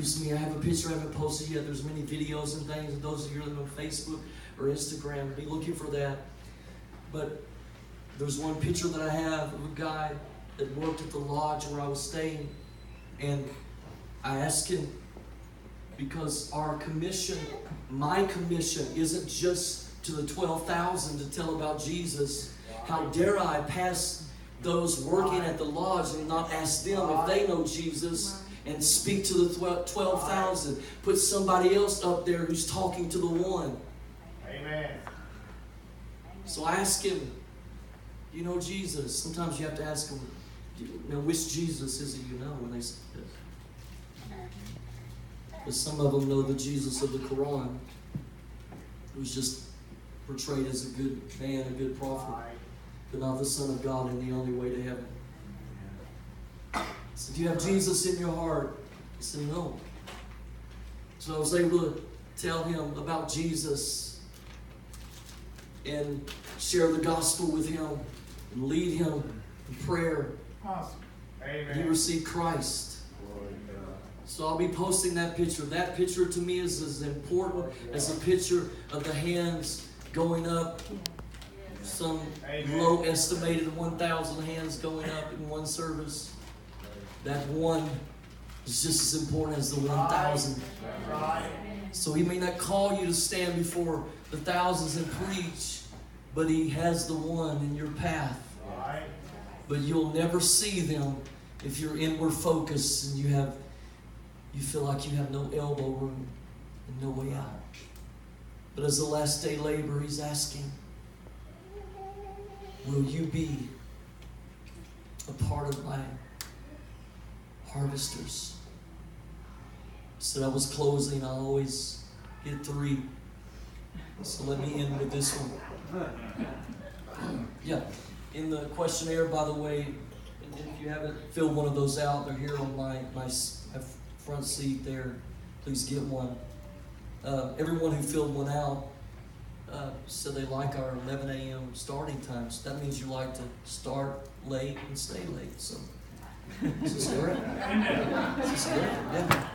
gives me, I have a picture I haven't posted yet. There's many videos and things, and those of you that are on Facebook or Instagram, be looking for that. But there's one picture that I have of a guy that worked at the lodge where I was staying, and I asked him, because our commission, my commission, isn't just to the 12,000 to tell about Jesus. How dare I pass those working at the lodge and not ask them if they know Jesus and speak to the 12,000. Put somebody else up there who's talking to the one. Amen. So I ask him, you know Jesus? Sometimes you have to ask them, now which Jesus is it you know when they say this? Because some of them know the Jesus of the Quran, who's just portrayed as a good man, a good prophet, but not the Son of God and the only way to heaven. So do you have Jesus in your heart? He said, no. So I was able to tell him about Jesus and share the gospel with him and lead him in prayer. Awesome. Amen. He received Christ. So I'll be posting that picture. That picture to me is as important as a picture of the hands going up. Some low estimated 1,000 hands going up in one service. That one is just as important as the 1,000. So he may not call you to stand before the thousands and preach, but he has the one in your path. But you'll never see them if you're inward focused and you feel like you have no elbow room and no way out. But as the last day laborer, he's asking, will you be a part of my harvesters? Said I was closing, I always hit 3. So let me end with this one. Yeah. In the questionnaire, by the way, if you haven't filled one of those out, they're here on my front seat there. Please get one. Everyone who filled one out said they like our 11 a.m. starting times. That means you like to start late and stay late. So, is this correct? Is this correct?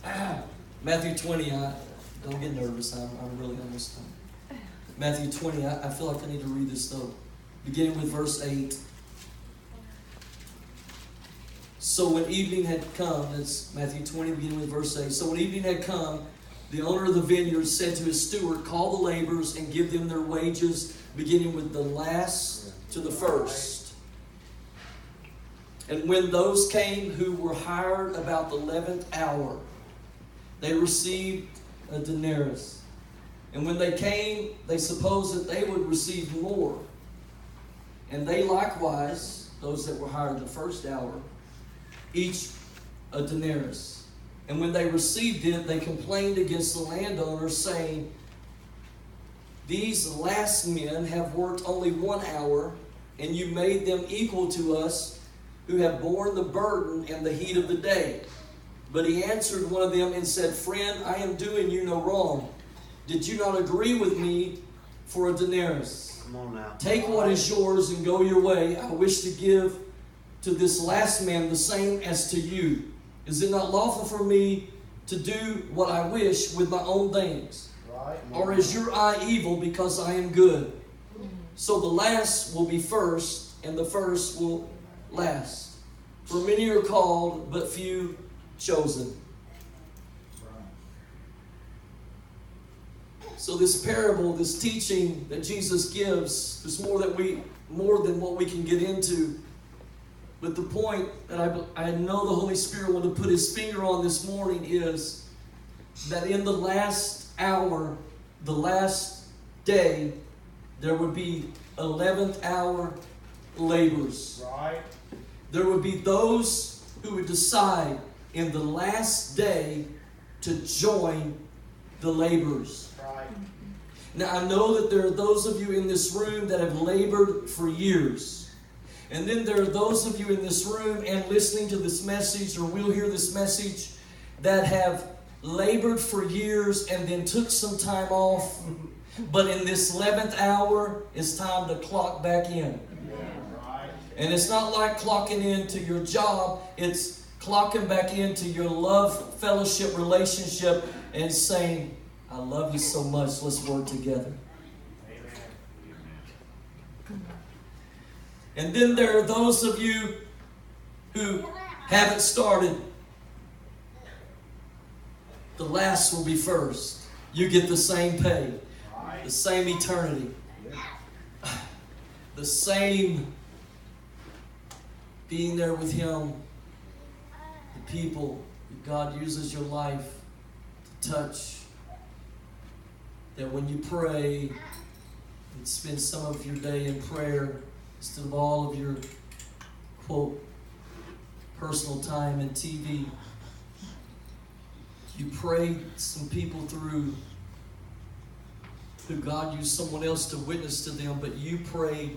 Yeah. Matthew 20, don't get nervous. I'm really almost done. Matthew 20, I feel like I need to read this though. Beginning with verse 8. So when evening had come, that's Matthew 20, beginning with verse 8. So when evening had come, the owner of the vineyard said to his steward, call the laborers and give them their wages, beginning with the last to the first. And when those came who were hired about the 11th hour, they received a denarius. And when they came, they supposed that they would receive more. And they likewise, those that were hired the first hour, each a denarius. And when they received it, they complained against the landowners, saying, these last men have worked only 1 hour, and you made them equal to us, who have borne the burden and the heat of the day. But he answered one of them and said, friend, I am doing you no wrong. Did you not agree with me for a denarius? Come on now. Take what is yours and go your way. I wish to give to this last man the same as to you. Is it not lawful for me to do what I wish with my own things? Right. Or is your eye evil because I am good? So the last will be first, and the first will last. For many are called, but few chosen. So this parable, this teaching that Jesus gives, there's more than what we can get into. But the point that I know the Holy Spirit wanted to put his finger on this morning is that in the last hour, the last day, there would be 11th hour laborers. Right. There would be those who would decide in the last day to join the laborers. Right. Now, I know that there are those of you in this room that have labored for years. And then there are those of you in this room and listening to this message, or will hear this message, that have labored for years and then took some time off. But in this 11th hour, it's time to clock back in. Right. And it's not like clocking into your job. It's clocking back into your love, fellowship, relationship, and saying, I love you so much, let's work together. And then there are those of you who haven't started. The last will be first. You get the same pay, the same eternity, the same being there with Him, the people that God uses your life to touch. That when you pray and spend some of your day in prayer, instead of all of your, quote, personal time and TV, you pray some people through who God used someone else to witness to them, but you pray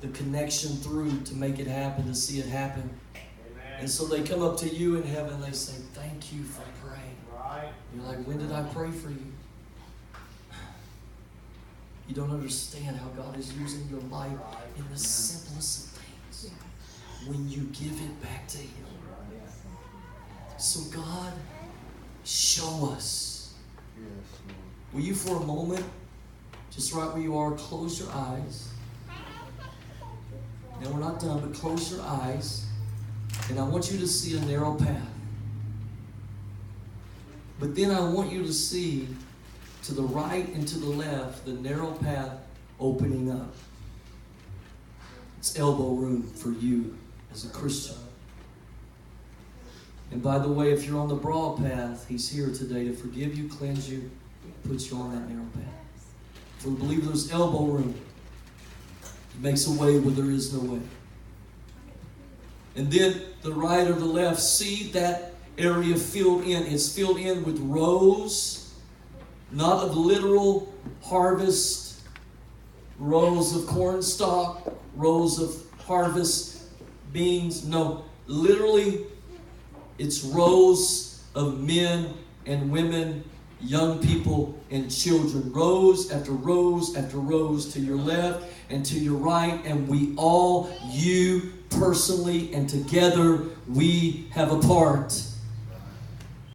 the connection through to make it happen, to see it happen. Amen. And so they come up to you in heaven and they say, thank you for praying. Right. You're like, when did I pray for you? You don't understand how God is using your life in the simplest of things when you give it back to Him. So God, show us. Will you for a moment, just right where you are, close your eyes. Now we're not done, but close your eyes. And I want you to see a narrow path. But then I want you to see to the right and to the left, the narrow path opening up. It's elbow room for you as a Christian. And by the way, if you're on the broad path, He's here today to forgive you, cleanse you, put you on that narrow path. For the believer, there's elbow room. He makes a way where there is no way. And then the right or the left, see that area filled in. It's filled in with rows, not of literal harvest, rows of corn stalk, rows of harvest beans. No, literally, it's rows of men and women, young people and children. Rows after rows after rows to your left and to your right. And we all, you personally and together, we have a part